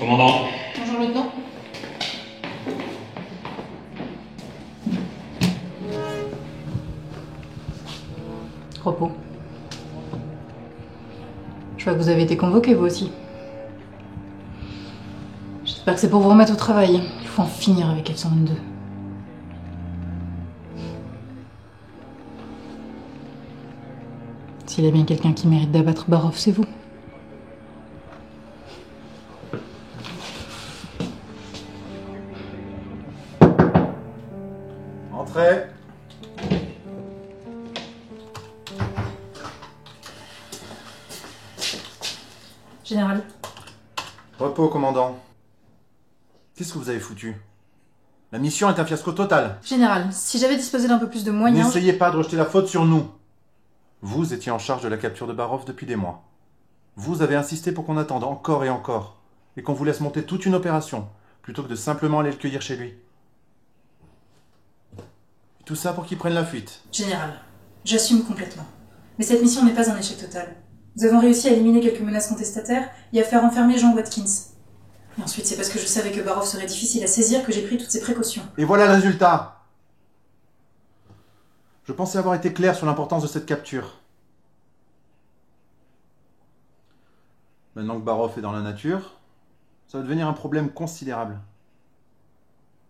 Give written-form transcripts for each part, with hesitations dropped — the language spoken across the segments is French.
Commandant. Bonjour, lieutenant. Repos. Je vois que vous avez été convoqué, vous aussi. J'espère que c'est pour vous remettre au travail. Il faut en finir avec F-122. S'il y a bien quelqu'un qui mérite d'abattre Barov, c'est vous. Entrez. Général. Repos, commandant. Qu'est-ce que vous avez foutu? La mission est un fiasco total. Général, si j'avais disposé d'un peu plus de moyens... N'essayez pas de rejeter la faute sur nous. Vous étiez en charge de la capture de Barov depuis des mois. Vous avez insisté pour qu'on attende encore et encore, et qu'on vous laisse monter toute une opération, plutôt que de simplement aller le cueillir chez lui. Tout ça pour qu'il prenne la fuite. Général, j'assume complètement. Mais cette mission n'est pas un échec total. Nous avons réussi à éliminer quelques menaces contestataires et à faire enfermer Jean Watkins. Et ensuite, c'est parce que je savais que Barov serait difficile à saisir que j'ai pris toutes ces précautions. Et voilà le résultat. Je pensais avoir été clair sur l'importance de cette capture. Maintenant que Barov est dans la nature, ça va devenir un problème considérable.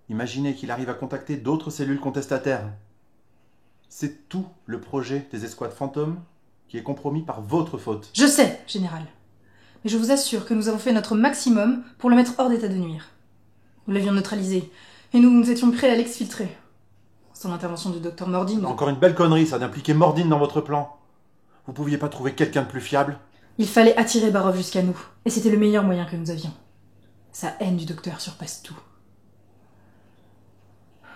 Imaginez qu'il arrive à contacter d'autres cellules contestataires. C'est tout le projet des escouades fantômes qui est compromis par votre faute. Je sais, Général. Mais je vous assure que nous avons fait notre maximum pour le mettre hors d'état de nuire. Nous l'avions neutralisé, et nous étions prêts à l'exfiltrer. Sans l'intervention du docteur Mordine... Encore une belle connerie, ça, d'impliquer Mordine dans votre plan. Vous pouviez pas trouver quelqu'un de plus fiable? Il fallait attirer Barov jusqu'à nous, et c'était le meilleur moyen que nous avions. Sa haine du docteur surpasse tout.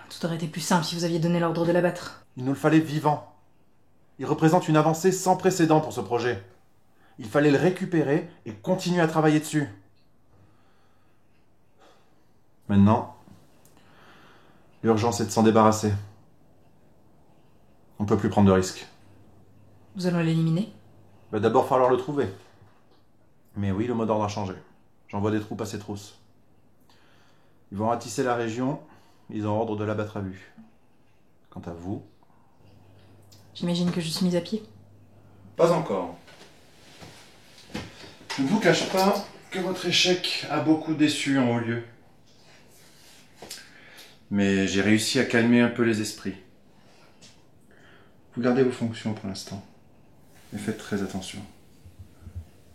Tout aurait été plus simple si vous aviez donné l'ordre de l'abattre. Il nous le fallait vivant. Il représente une avancée sans précédent pour ce projet. Il fallait le récupérer et continuer à travailler dessus. Maintenant, l'urgence est de s'en débarrasser. On ne peut plus prendre de risques. Nous allons l'éliminer? Il va d'abord falloir le trouver. Mais oui, le mot d'ordre a changé. J'envoie des troupes à ses trousses. Ils vont ratisser la région. Ils ont ordre de l'abattre à vue. Quant à vous... J'imagine que je suis mise à pied. Pas encore. Je ne vous cache pas que votre échec a beaucoup déçu en haut lieu. Mais j'ai réussi à calmer un peu les esprits. Vous gardez vos fonctions pour l'instant. Et faites très attention.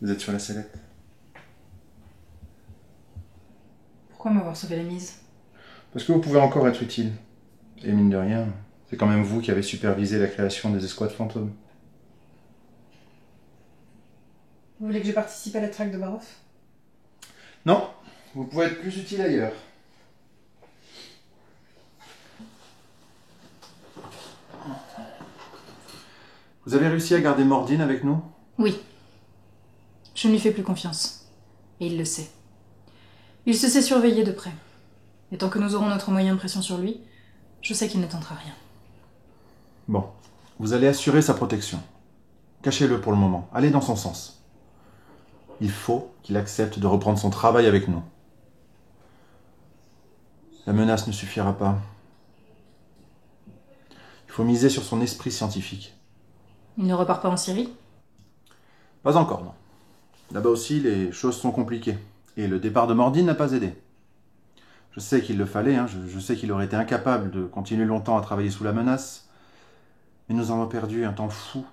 Vous êtes sur la sellette. Pourquoi m'avoir sauvé la mise? Parce que vous pouvez encore être utile. Et mine de rien, c'est quand même vous qui avez supervisé la création des escouades fantômes. Vous voulez que je participe à la traque de Barov? Non, vous pouvez être plus utile ailleurs. Vous avez réussi à garder Mordine avec nous? Oui. Je ne lui fais plus confiance. Et il le sait. Il se sait surveiller de près. Et tant que nous aurons notre moyen de pression sur lui, je sais qu'il ne tentera rien. Bon, vous allez assurer sa protection. Cachez-le pour le moment. Allez dans son sens. Il faut qu'il accepte de reprendre son travail avec nous. La menace ne suffira pas. Il faut miser sur son esprit scientifique. Il ne repart pas en Syrie? Pas encore, non. Là-bas aussi, les choses sont compliquées. Et le départ de Mordine n'a pas aidé. Je sais qu'il le fallait, je sais qu'il aurait été incapable de continuer longtemps à travailler sous la menace. Mais nous avons perdu un temps fou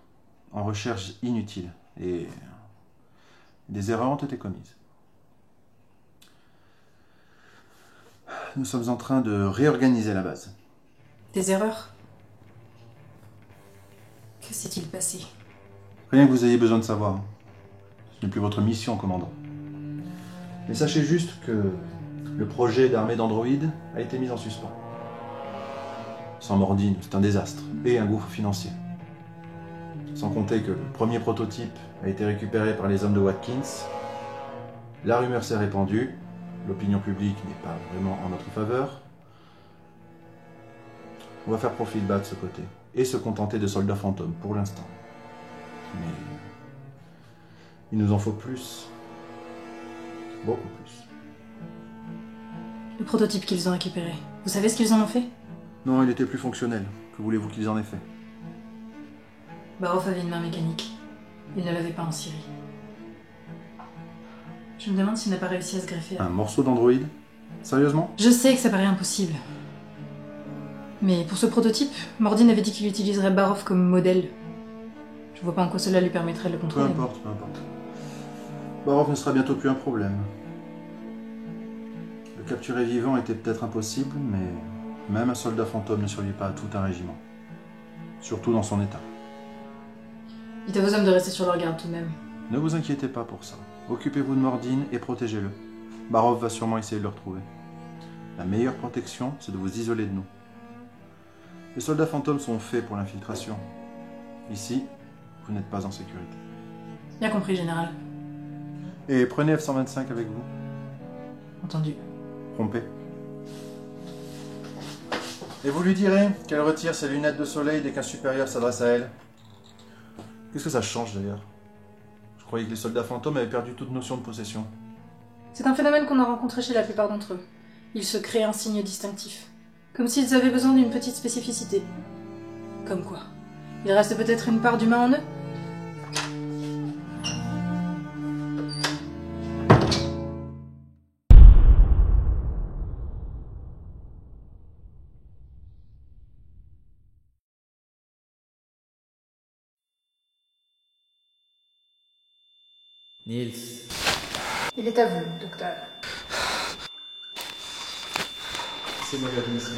en recherches inutiles. Et des erreurs ont été commises. Nous sommes en train de réorganiser la base. Des erreurs? Que s'est-il passé? Rien que vous ayez besoin de savoir. Ce n'est plus votre mission, commandant. Mais sachez juste que le projet d'armée d'androïdes a été mis en suspens. Sans Mordine, c'est un désastre et un gouffre financier. Sans compter que le premier prototype a été récupéré par les hommes de Watkins. La rumeur s'est répandue. L'opinion publique n'est pas vraiment en notre faveur. On va faire profil bas de ce côté et se contenter de soldats fantômes pour l'instant. Mais il nous en faut plus. Beaucoup plus. Le prototype qu'ils ont récupéré. Vous savez ce qu'ils en ont fait? Non, il était plus fonctionnel. Que voulez-vous qu'ils en aient fait? Barov avait une main mécanique. Il ne l'avait pas en Syrie. Je me demande s'il n'a pas réussi à se greffer. Un morceau d'androïde? Sérieusement? Je sais que ça paraît impossible. Mais pour ce prototype, Mordin avait dit qu'il utiliserait Barov comme modèle. Je vois pas en quoi cela lui permettrait de le Peu contrôler. importe, peu importe. Barov ne sera bientôt plus un problème. Le capturer vivant était peut-être impossible, mais même un soldat fantôme ne survit pas à tout un régiment. Surtout dans son état. Dites à vos hommes de rester sur leur garde tout de même. Ne vous inquiétez pas pour ça. Occupez-vous de Mordin et protégez-le. Barov va sûrement essayer de le retrouver. La meilleure protection, c'est de vous isoler de nous. Les soldats fantômes sont faits pour l'infiltration. Ici, vous n'êtes pas en sécurité. Bien compris, général. Et prenez F-125 avec vous. Entendu. Rompez. Et vous lui direz qu'elle retire ses lunettes de soleil dès qu'un supérieur s'adresse à elle. Qu'est-ce que ça change d'ailleurs? Je croyais que les soldats fantômes avaient perdu toute notion de possession. C'est un phénomène qu'on a rencontré chez la plupart d'entre eux. Ils se créent un signe distinctif. Comme s'ils avaient besoin d'une petite spécificité. Comme quoi? Il reste peut-être une part d'humain en eux? Niels. Il est à vous, docteur. C'est moi la mission.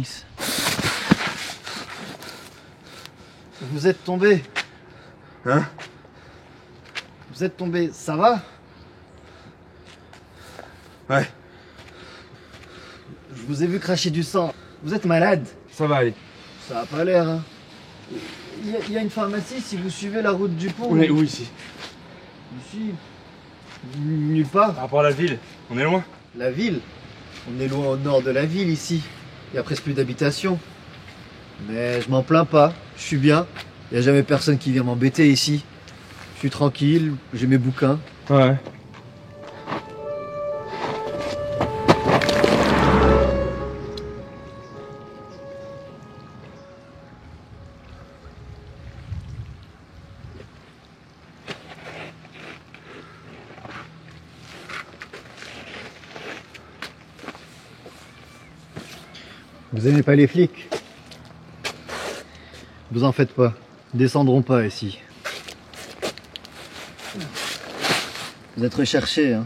Phoenix. Vous êtes tombé. Hein? Vous êtes tombé, ça va? Ouais, Je vous ai vu cracher du sang. Vous êtes malade? Ça va aller. Ça a pas l'air, hein. Il y a une pharmacie si vous suivez la route du pont. On est où ici? Ici. Nulle part. Par rapport à la ville, on est loin? La ville. On est loin au nord de la ville ici. Il y a presque plus d'habitation. Mais je m'en plains pas. Je suis bien. Il y a jamais personne qui vient m'embêter ici. Je suis tranquille. J'ai mes bouquins. Ouais. Vous aimez pas les flics? Vous en faites pas. Ils descendront pas ici. Vous êtes recherchés, hein.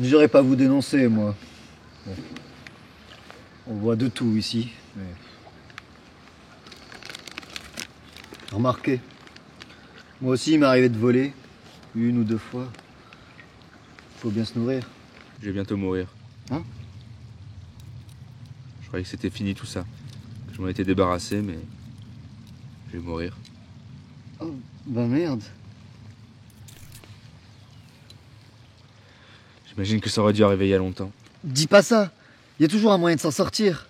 J'aurais pas vous dénoncer, moi. Bon. On voit de tout ici. Mais... Remarquez. Moi aussi, il m'est arrivé de voler. 1 ou 2 fois. Faut bien se nourrir. Je vais bientôt mourir. Hein? Je croyais que c'était fini tout ça. Que je m'en étais débarrassé, mais... je vais mourir. Oh, bah merde. J'imagine que ça aurait dû arriver il y a longtemps. Dis pas ça. Il y a toujours un moyen de s'en sortir.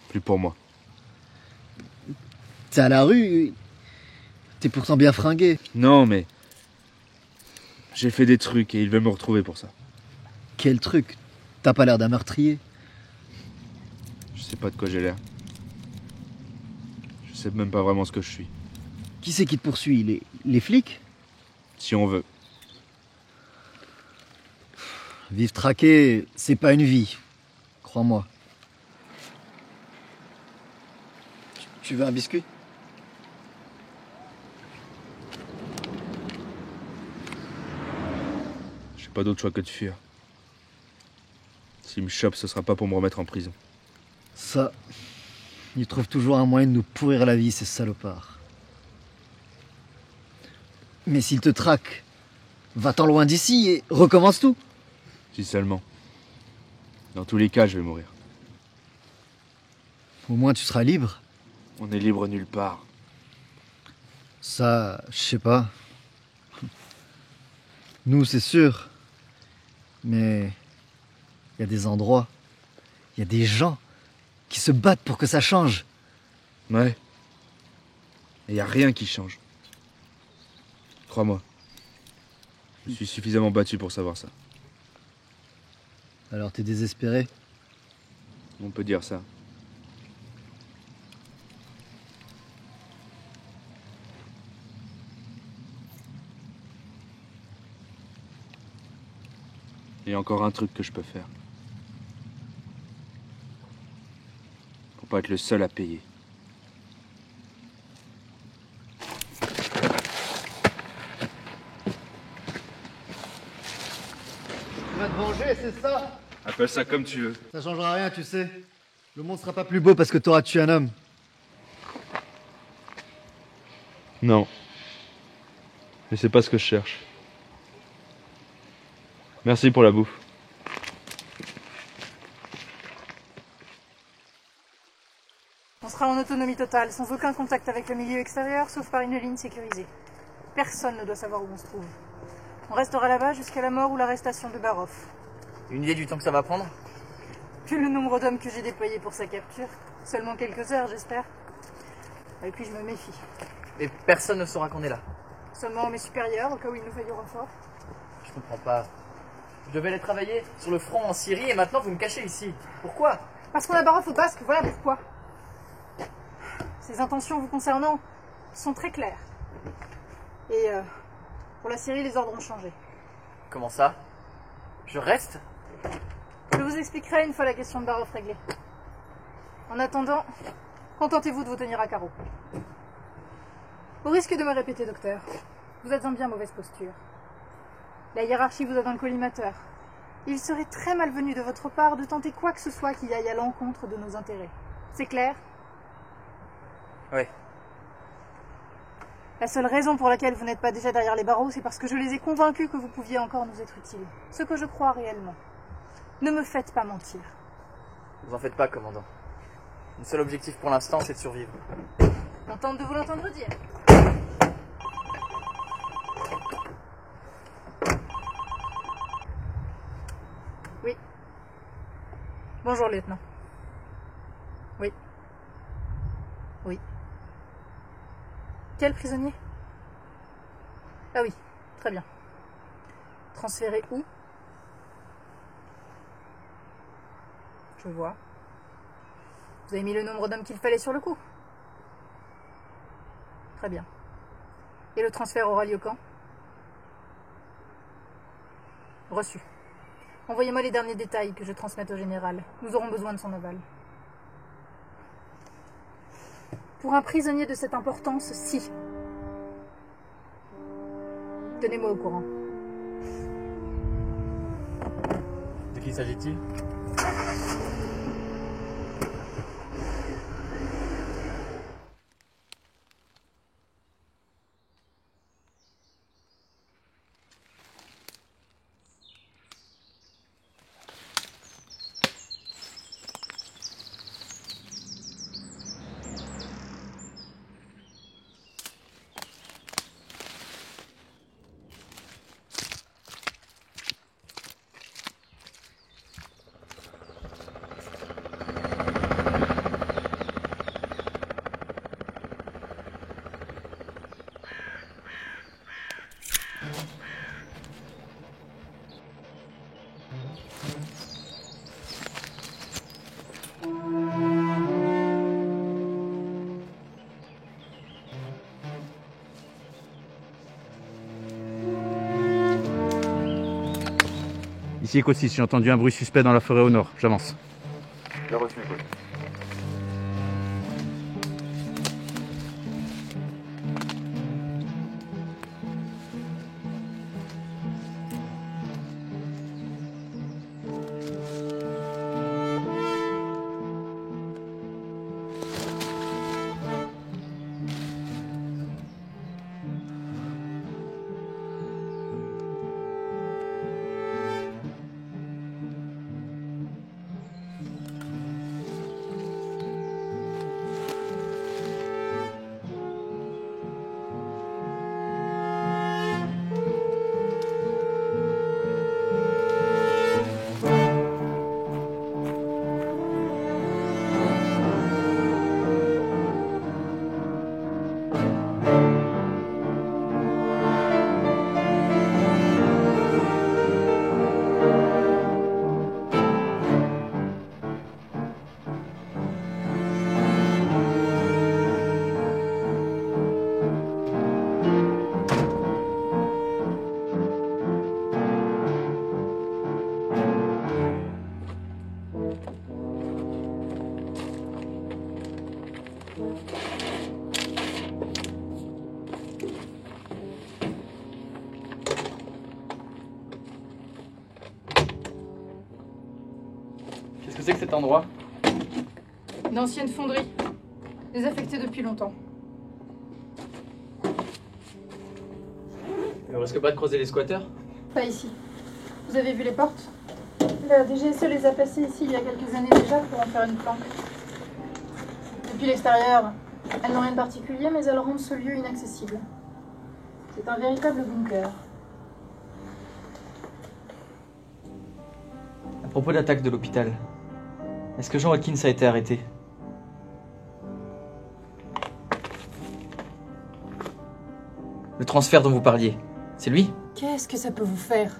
Plus pour moi. T'es à la rue. T'es pourtant bien fringué. Non, mais... j'ai fait des trucs et ils veulent me retrouver pour ça. Quel truc. T'as pas l'air d'un meurtrier. Je sais pas de quoi j'ai l'air. Je sais même pas vraiment ce que je suis. Qui c'est qui te poursuit? Les flics? Si on veut. Vivre traqué, c'est pas une vie. Crois-moi. Tu veux un biscuit? J'ai pas d'autre choix que de fuir. S'ils me chopent, ce sera pas pour me remettre en prison. Ça, ils trouvent toujours un moyen de nous pourrir la vie, ces salopards. Mais s'ils te traquent, va-t'en loin d'ici et recommence tout. Si seulement. Dans tous les cas, je vais mourir. Au moins tu seras libre. On est libre nulle part. Ça, je sais pas. Nous, c'est sûr. Mais il y a des endroits, il y a des gens qui se battent pour que ça change. Ouais. Et y a rien qui change. Crois-moi. Je suis suffisamment battu pour savoir ça. Alors t'es désespéré? On peut dire ça. Il y a encore un truc que je peux faire. Pour pas être le seul à payer. Tu vas te venger, c'est ça? Appelle ça comme tu veux. Ça changera rien, tu sais. Le monde sera pas plus beau parce que t'auras tué un homme. Non. Mais c'est pas ce que je cherche. Merci pour la bouffe. On sera en autonomie totale, sans aucun contact avec le milieu extérieur, sauf par une ligne sécurisée. Personne ne doit savoir où on se trouve. On restera là-bas jusqu'à la mort ou l'arrestation de Barov. Une idée du temps que ça va prendre? Vu le nombre d'hommes que j'ai déployés pour sa capture, seulement quelques heures, j'espère. Et puis je me méfie. Mais personne ne saura qu'on est là. Seulement mes supérieurs, au cas où il nous faille du renfort. Je comprends pas. Je devais aller travailler sur le front en Syrie et maintenant vous me cachez ici. Pourquoi? Parce qu'on a Barov au basque, voilà pourquoi. Ses intentions vous concernant sont très claires. Et pour la Syrie, les ordres ont changé. Comment ça? Je reste? Je vous expliquerai une fois la question de Barov réglée. En attendant, contentez-vous de vous tenir à carreau. Au risque de me répéter, docteur, Vous êtes en bien mauvaise posture. La hiérarchie vous a dans le collimateur. Il serait très malvenu de votre part de tenter quoi que ce soit qui aille à l'encontre de nos intérêts. C'est clair? Oui. La seule raison pour laquelle vous n'êtes pas déjà derrière les barreaux, c'est parce que je les ai convaincus que vous pouviez encore nous être utiles. Ce que je crois réellement. Ne me faites pas mentir. Vous en faites pas, commandant. Mon seul objectif pour l'instant, c'est de survivre. Contente de vous l'entendre dire. Oui. Bonjour, lieutenant. Oui. Oui. Quel prisonnier? Ah oui, très bien. Transféré où? Je vois. Vous avez mis le nombre d'hommes qu'il fallait sur le coup? Très bien. Et le transfert aura lieu quand? Reçu. Envoyez-moi les derniers détails que je transmette au général. Nous aurons besoin de son aval. Pour un prisonnier de cette importance, si. Tenez-moi au courant. De qui s'agit-il? Ici Echo 6, j'ai entendu un bruit suspect dans la forêt au nord. J'avance. Bien reçu, Echo. Qu'est-ce que c'est que cet endroit? Une ancienne fonderie. Désaffectée depuis longtemps. On risque pas de croiser les squatteurs? Pas ici. Vous avez vu les portes? La DGSE les a passées ici il y a quelques années déjà pour en faire une planque. Depuis l'extérieur, elles n'ont rien de particulier, mais elles rendent ce lieu inaccessible. C'est un véritable bunker. À propos de l'attaque de l'hôpital, est-ce que Jean Watkins a été arrêté? Le transfert dont vous parliez, c'est lui? Qu'est-ce que ça peut vous faire?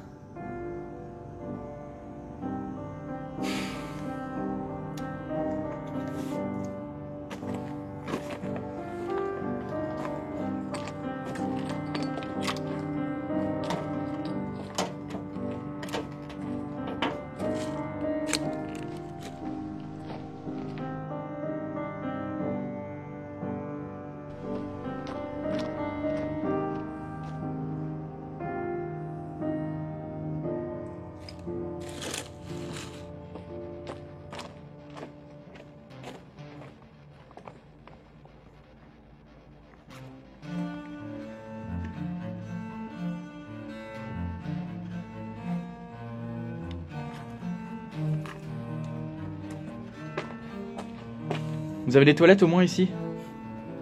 Vous avez des toilettes au moins ici?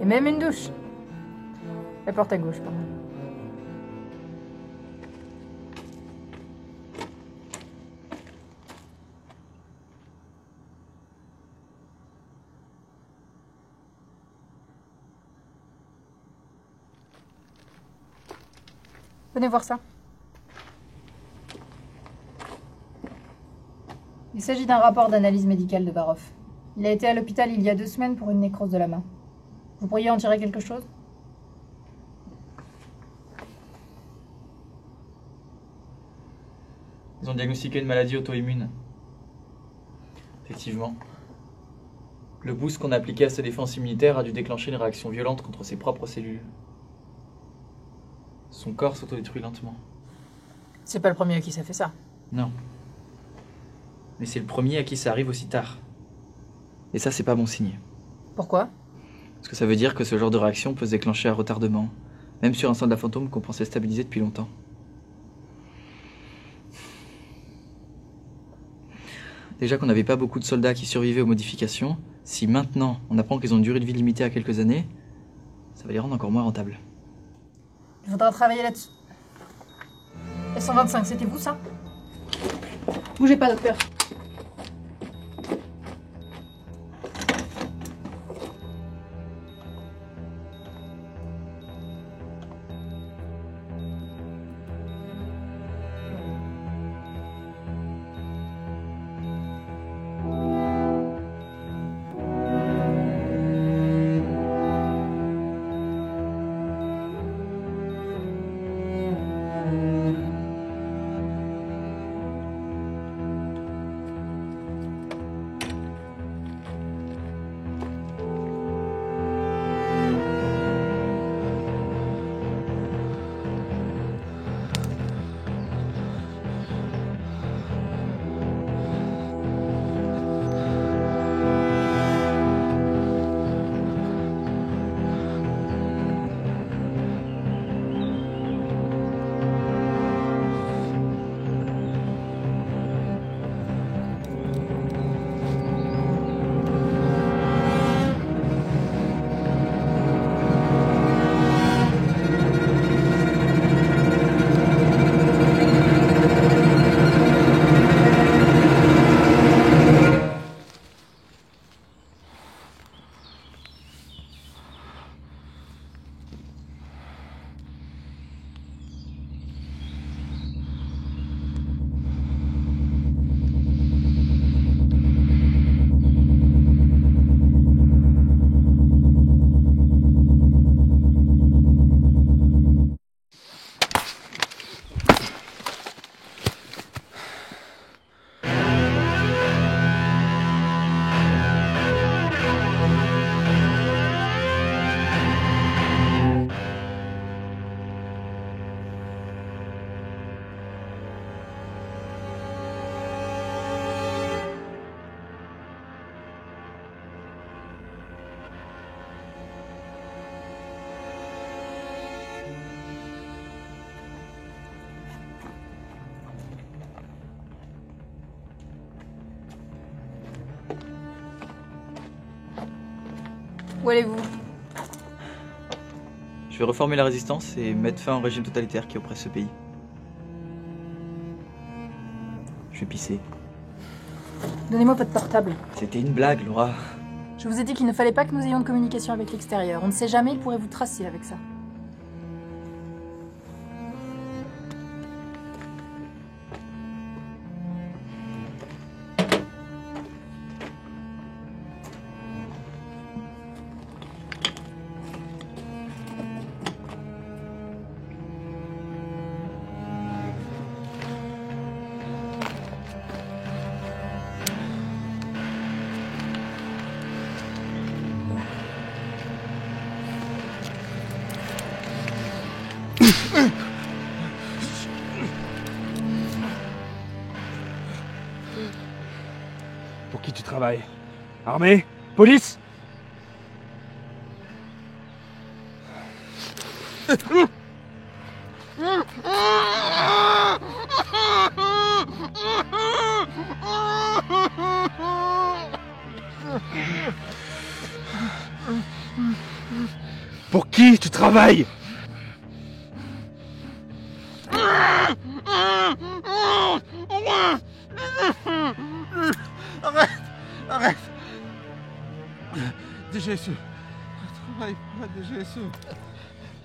Et même une douche. La porte à gauche, pardon. Venez voir ça. Il s'agit d'un rapport d'analyse médicale de Barov. Il a été à l'hôpital il y a 2 semaines pour une nécrose de la main. Vous pourriez en tirer quelque chose? Ils ont diagnostiqué une maladie auto-immune. Effectivement. Le boost qu'on a appliqué à sa défense immunitaire a dû déclencher une réaction violente contre ses propres cellules. Son corps s'autodétruit lentement. C'est pas le premier à qui ça fait ça. Non. Mais c'est le premier à qui ça arrive aussi tard. Et ça, c'est pas bon signe. Pourquoi? Parce que ça veut dire que ce genre de réaction peut se déclencher à retardement, même sur un soldat fantôme qu'on pensait stabiliser depuis longtemps. Déjà qu'on n'avait pas beaucoup de soldats qui survivaient aux modifications, si maintenant on apprend qu'ils ont une durée de vie limitée à quelques années, ça va les rendre encore moins rentables. Il faudra travailler là-dessus. S125, c'était vous ça? Bougez pas, docteur. Où allez-vous? Je vais reformer la résistance et mettre fin au régime totalitaire qui oppresse ce pays. Je vais pisser. Donnez-moi votre portable. C'était une blague, Laura. Je vous ai dit qu'il ne fallait pas que nous ayons de communication avec l'extérieur. On ne sait jamais, il pourrait vous tracer avec ça. Pour qui tu travailles? Armée? Police? Pour qui tu travailles? Arrête. DGSE. Travaille pas, DGSE.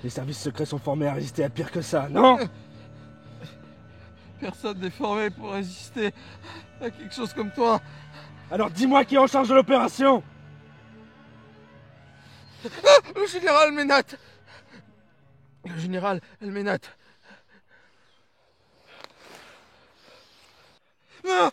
Les services secrets sont formés à résister à pire que ça, non? Personne n'est formé pour résister à quelque chose comme toi. Alors dis-moi qui est en charge de l'opération. Le général Ménat. Le général Ménat. Non,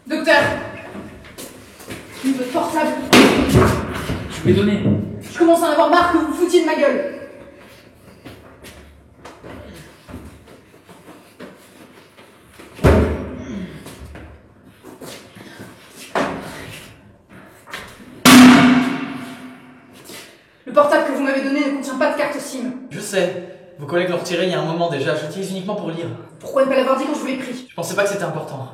Docteur! Votre portable! Je vais donner. Je commence à en avoir marre que vous vous foutiez de ma gueule! Le portable que vous m'avez donné ne contient pas de carte SIM. Je sais. Vos collègues l'ont retiré il y a un moment déjà. Je l'utilise uniquement pour lire. Pourquoi ne pas l'avoir dit quand je vous l'ai pris? Je pensais pas que c'était important.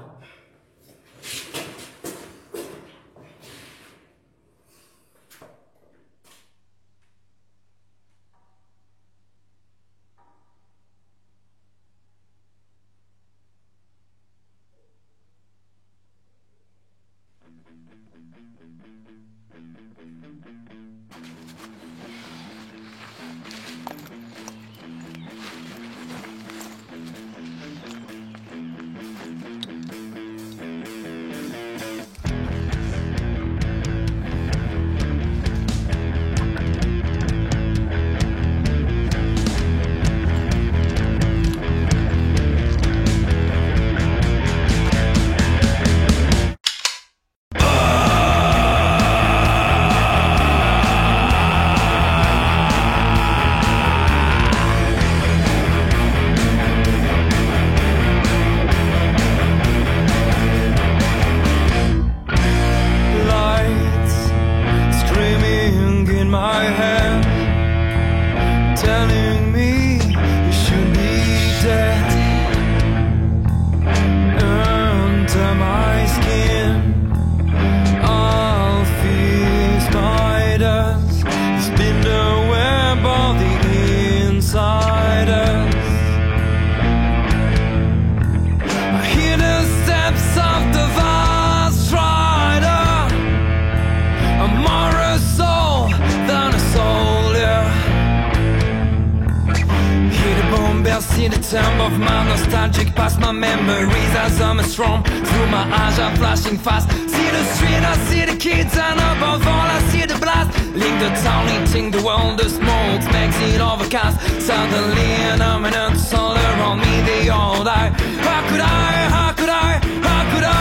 See the temp of my nostalgic past, my memories as I'm strong. Through my eyes are flashing fast. See the street, I see the kids, and above all I see the blast. Link the town, eating the world, the smoke makes it overcast. Suddenly an eminence all around me, they all die. How could I, how could I, how could I?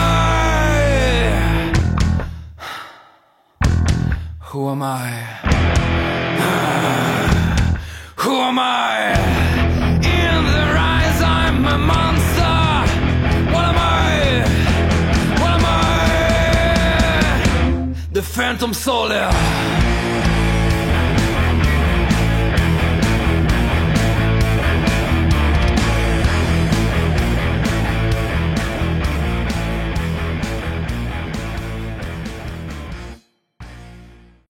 Who am I? Who am I? In their eyes I'm a monster. What am I? What am I? The phantom soldier.